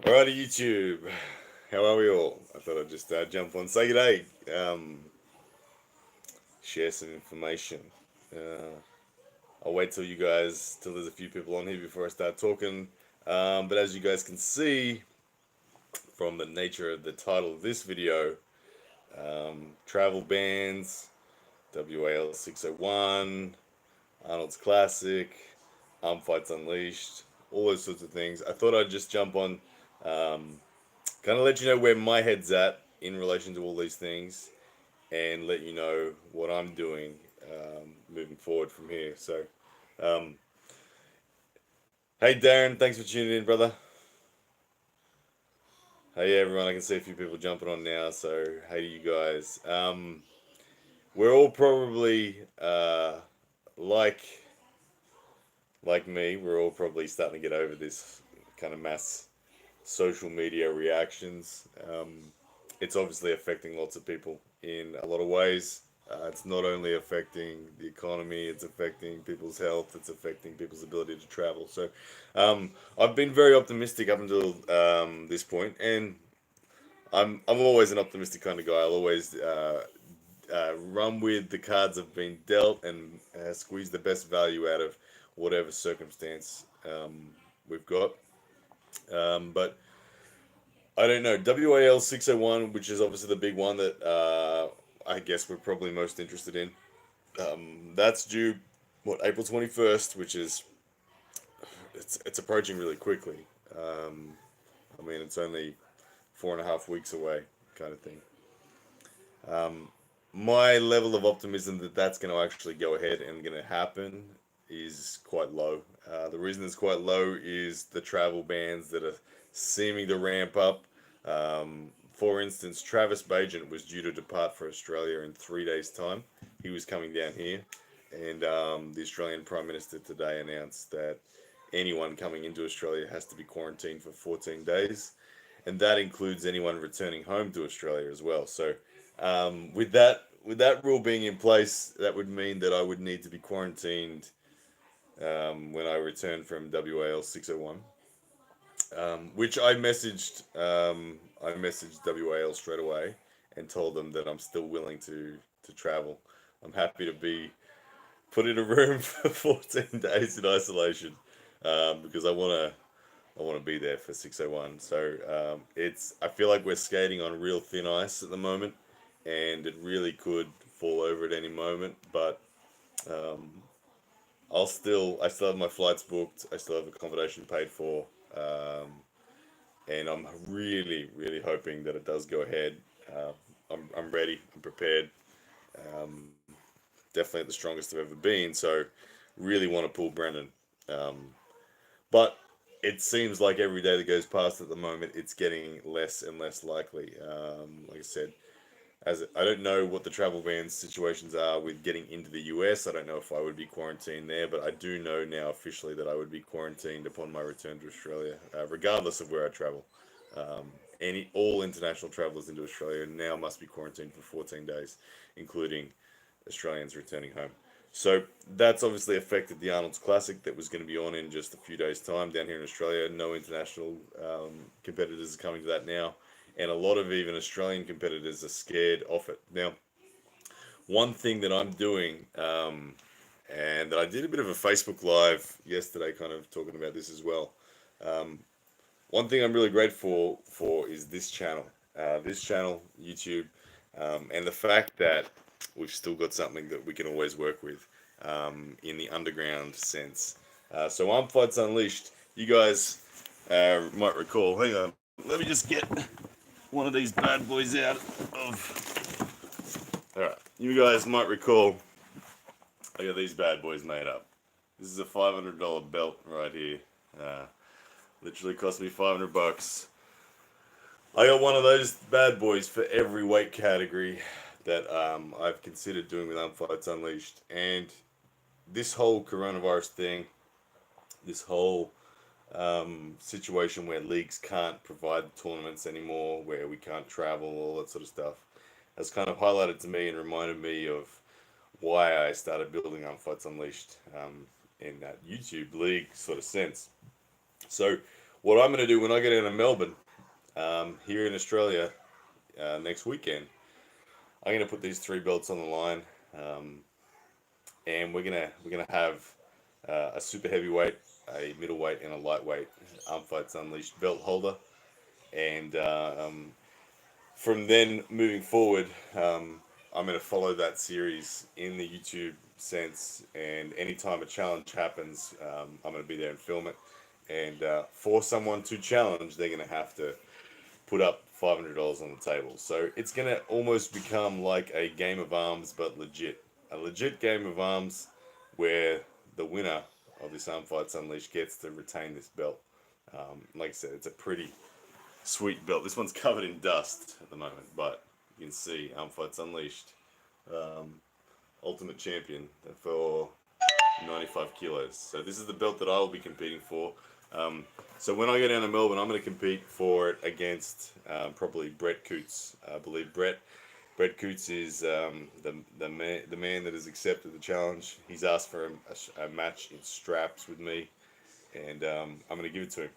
Alrighty, YouTube. How are we all? I thought I'd just jump on, say g'day, share some information. Uh, I'll wait till there's a few people on here before I start talking. But as you guys can see from the nature of the title of this video, travel bans, WAL 601, Arnold's Classic, Armfights Unleashed, all those sorts of things. I thought I'd just jump on, um, kind of let you know where my head's at in relation to all these things, and let you know what I'm doing moving forward from here. So, um, hey Darren, thanks for tuning in, brother. Hey everyone, I can see a few people jumping on now. So, hey to you guys. We're all probably like like me. We're all probably starting to get over this kind of mass social media reactions. It's obviously affecting lots of people in a lot of ways. It's not only affecting the economy, it's affecting people's health, it's affecting people's ability to travel. So I've been very optimistic up until this point, and I'm always an optimistic kind of guy. I'll always run with the cards I've been dealt and squeeze the best value out of whatever circumstance we've got. But I don't know. WAL 601, which is obviously the big one that I guess we're probably most interested in. That's due, what, April 21st, which is, it's approaching really quickly. I mean, it's only 4.5 weeks away, kind of thing. My level of optimism that that's going to actually go ahead and going to happen is quite low. The reason it's quite low is the travel bans that are seeming to ramp up. For instance, Travis Bagent was due to depart for Australia in 3 days' time. He was coming down here, and the Australian Prime Minister today announced that anyone coming into Australia has to be quarantined for 14 days, and that includes anyone returning home to Australia as well. So, with that rule being in place, that would mean that I would need to be quarantined when I return from WAL 601, which I messaged WAL straight away and told them that I'm still willing to travel. I'm happy to be put in a room for 14 days in isolation because I want to be there for 601. So it's I feel like we're skating on real thin ice at the moment, and it really could fall over at any moment. But um, I still have my flights booked. I still have accommodation paid for, and I'm really really hoping that it does go ahead. I'm ready. I'm prepared. Um, Definitely at the strongest I've ever been. So really want to pull Brennan. Um, But it seems like every day that goes past at the moment, it's getting less and less likely. Like I said, I don't know what the travel ban situations are with getting into the US. I don't know if I would be quarantined there, but I do know now officially that I would be quarantined upon my return to Australia, regardless of where I travel. All international travelers into Australia now must be quarantined for 14 days, including Australians returning home. So that's obviously affected the Arnold's Classic that was going to be on in just a few days' time down here in Australia. No international competitors are coming to that now, and a lot of even Australian competitors are scared off it. Now, one thing that I'm doing, and I did a bit of a Facebook Live yesterday, kind of talking about this as well. Um, One thing I'm really grateful for is this channel, YouTube, and the fact that we've still got something that we can always work with in the underground sense. So Armfights Unleashed, you guys might recall. Hang on, let me just get one of these bad boys out of. All right, you guys might recall. I got these bad boys made up. This is a $500 belt right here. Uh, Literally cost me $500. I got one of those bad boys for every weight category that I've considered doing with Armfights Unleashed. And this whole coronavirus thing, this whole situation where leagues can't provide tournaments anymore, where we can't travel, all that sort of stuff, has kind of highlighted to me and reminded me of why I started building Armfights Unleashed in that YouTube league sort of sense. So what I'm going to do when I get down to Melbourne, here in Australia, next weekend, I'm going to put these three belts on the line, and we're gonna have a super heavyweight, a middleweight, and a lightweight Armfights Unleashed belt holder, and from then moving forward, I'm going to follow that series in the YouTube sense, and anytime a challenge happens, I'm going to be there and film it. And for someone to challenge, they're going to have to put up $500 on the table. So it's going to almost become like a game of arms, but legit. A legit game of arms where the winner of this Armfights Unleashed gets to retain this belt. Like I said, it's a pretty sweet belt. This one's covered in dust at the moment, but you can see Armfights Unleashed, Ultimate Champion for 95 kilos. So this is the belt that I will be competing for. So when I go down to Melbourne, I'm going to compete for it against probably Brett Coots. I believe Brett Coots is the man that has accepted the challenge. He's asked for a match in straps with me, and I'm going to give it to him.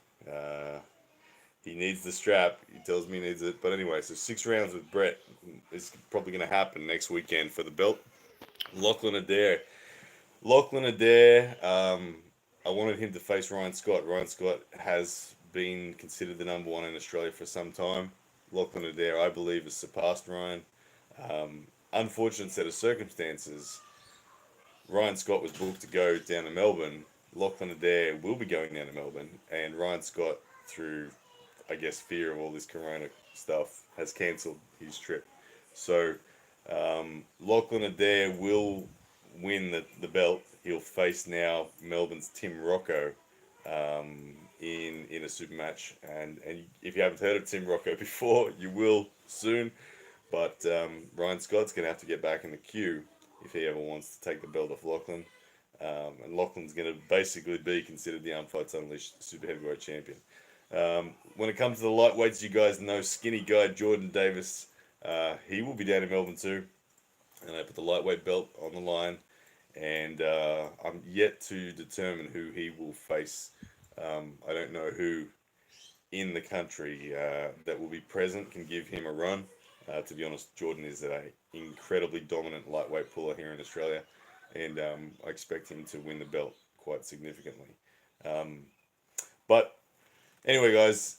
He needs the strap. He tells me he needs it. But anyway, so 6 rounds with Brett is probably going to happen next weekend for the belt. Lachlan Adair. I wanted him to face Ryan Scott. Ryan Scott has been considered the number one in Australia for some time. Lachlan Adair, I believe, has surpassed Ryan. Unfortunate set of circumstances. Ryan Scott was booked to go down to Melbourne. Lachlan Adair will be going down to Melbourne, and Ryan Scott, through, I guess, fear of all this corona stuff, has cancelled his trip. So Lachlan Adair will win the belt. He'll face now Melbourne's Tim Rocco in a super match. And if you haven't heard of Tim Rocco before, you will soon. But Ryan Scott's going to have to get back in the queue if he ever wants to take the belt off Lachlan. And Lachlan's going to basically be considered the Armfights Unleashed Super Heavyweight Champion. When it comes to the lightweights, you guys know skinny guy Jordan Davis. He will be down in Melbourne too. And I put the lightweight belt on the line. And I'm yet to determine who he will face. I don't know who in the country that will be present can give him a run. To be honest, Jordan is an incredibly dominant lightweight puller here in Australia. And I expect him to win the belt quite significantly. But anyway, guys,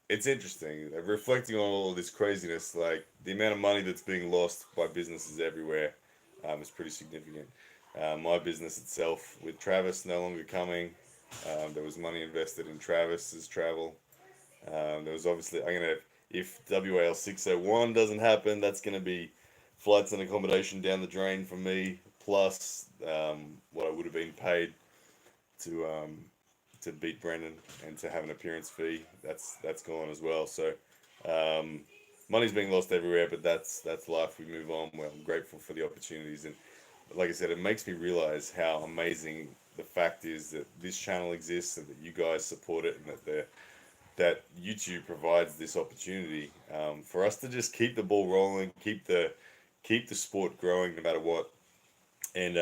it's interesting. Reflecting on all of this craziness, like the amount of money that's being lost by businesses everywhere is pretty significant. My business itself, with Travis no longer coming, there was money invested in Travis's travel. There was obviously, if WAL 601 doesn't happen, that's going to be flights and accommodation down the drain for me, plus what I would have been paid to beat Brendan and to have an appearance fee. That's gone as well. So money's being lost everywhere, but that's life. We move on. Well, I'm grateful for the opportunities, and like I said, it makes me realize how amazing the fact is that this channel exists and that you guys support it, and that YouTube provides this opportunity for us to just keep the ball rolling, keep the sport growing no matter what. And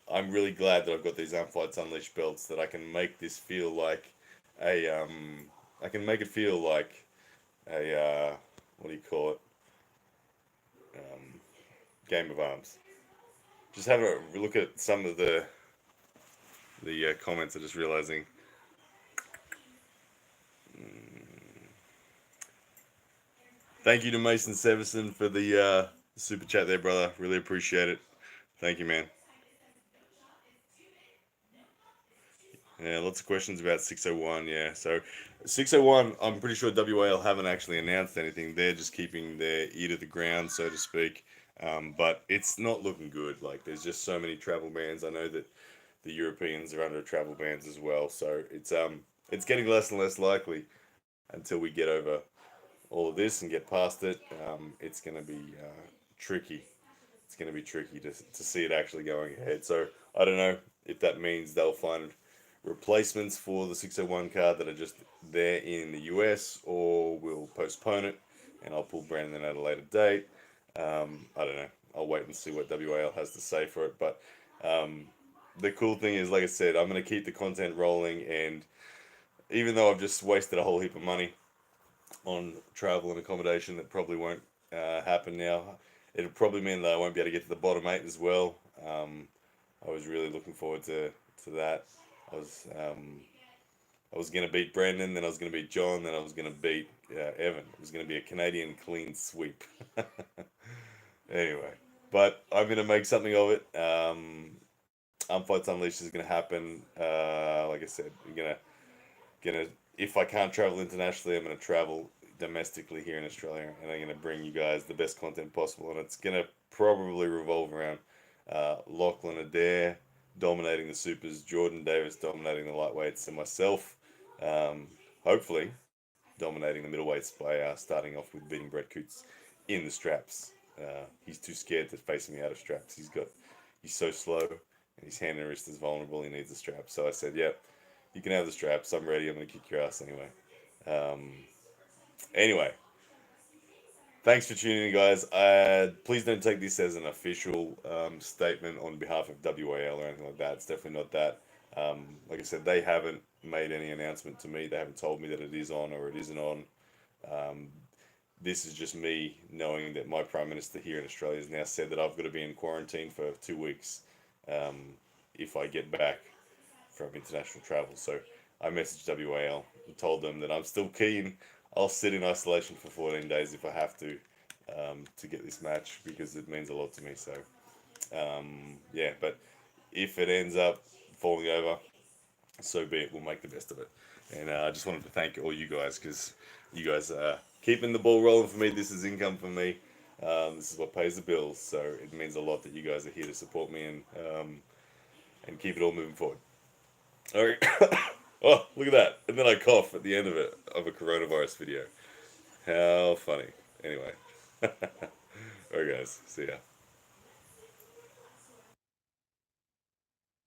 I'm really glad that I've got these Armfights Unleashed belts, that I can make this feel like a what do you call it? Game of arms. Just have a look at some of the comments. I'm just realizing. Thank you to Mason Severson for the super chat there, brother. Really appreciate it. Thank you, man. Yeah, lots of questions about 601. Yeah, so 601, I'm pretty sure WAL haven't actually announced anything. They're just keeping their ear to the ground, so to speak. But it's not looking good. Like, there's just so many travel bans. I know that the Europeans are under travel bans as well. So it's getting less and less likely until we get over all of this and get past it. It's going to be tricky. It's going to be tricky to see it actually going ahead. So I don't know if that means they'll find replacements for the 601 card that are just there in the US, or we'll postpone it and I'll pull Brandon at a later date. I don't know. I'll wait and see what WAL has to say for it. But the cool thing is, like I said, I'm gonna keep the content rolling, and even though I've just wasted a whole heap of money on travel and accommodation that probably won't happen now, it'll probably mean that I won't be able to get to the bottom eight as well. I was really looking forward to that. I was I was gonna beat Brendan, then I was gonna beat John, then I was gonna beat Evan. It was gonna be a Canadian clean sweep. Anyway, but I'm gonna make something of it. Armfights Unleashed is gonna happen. Like I said, we're gonna if I can't travel internationally, I'm gonna travel domestically here in Australia, and I'm gonna bring you guys the best content possible. And it's gonna probably revolve around Lachlan Adair dominating the supers, Jordan Davis dominating the lightweights, and myself, hopefully, dominating the middleweights by starting off with beating Brett Coots in the straps. He's too scared to face me out of straps. He's so slow, and his hand and wrist is vulnerable. He needs the straps. So I said, "Yep, you can have the straps. I'm ready. I'm gonna kick your ass anyway." Um, anyway, thanks for tuning in, guys. Please don't take this as an official statement on behalf of WAL or anything like that. It's definitely not that. Like I said, they haven't made any announcement to me. They haven't told me that it is on or it isn't on. Um, this is just me knowing that my Prime Minister here in Australia has now said that I've got to be in quarantine for 2 weeks if I get back from international travel. So I messaged WAL and told them that I'm still keen. I'll sit in isolation for 14 days if I have to get this match because it means a lot to me. So yeah, but if it ends up falling over, so be it. We'll make the best of it. And I just wanted to thank all you guys because you guys are keeping the ball rolling for me. This is income for me. This is what pays the bills. So it means a lot that you guys are here to support me and keep it all moving forward. All right. Oh, look at that. And then I cough at the end of it, of a coronavirus video. How funny. Anyway. Alright, guys. See ya.